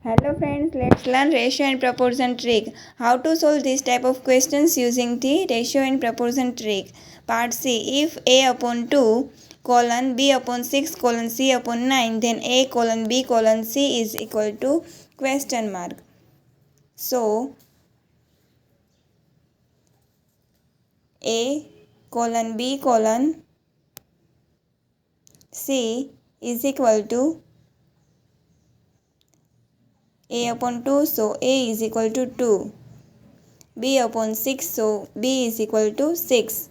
Hello friends, let's learn ratio and proportion trick. How to solve this type of questions using the ratio and proportion trick. Part C. If A upon 2 colon B upon 6 colon C upon 9, then A colon B colon C is equal to question mark. So A colon B colon C is equal to A upon 2, so A is equal to 2. B upon 6, so B is equal to 6.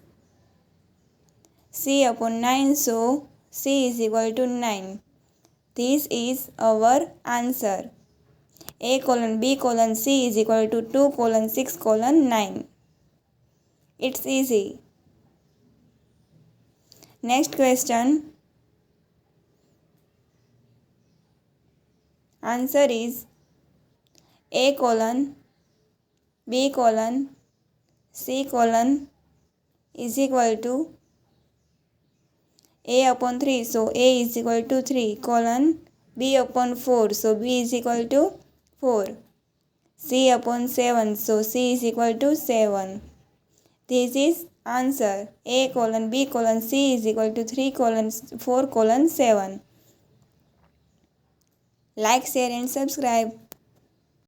C upon 9, so C is equal to 9. This is our answer. A colon B colon C is equal to 2 colon 6 colon 9. It's easy. Next question. Answer is A colon B colon C colon is equal to A upon 3, so A is equal to 3 colon B upon 4, so B is equal to 4. C upon 7, so C is equal to 7. This is answer. A colon B colon C is equal to 3 colon 4 colon 7. Like, share and subscribe.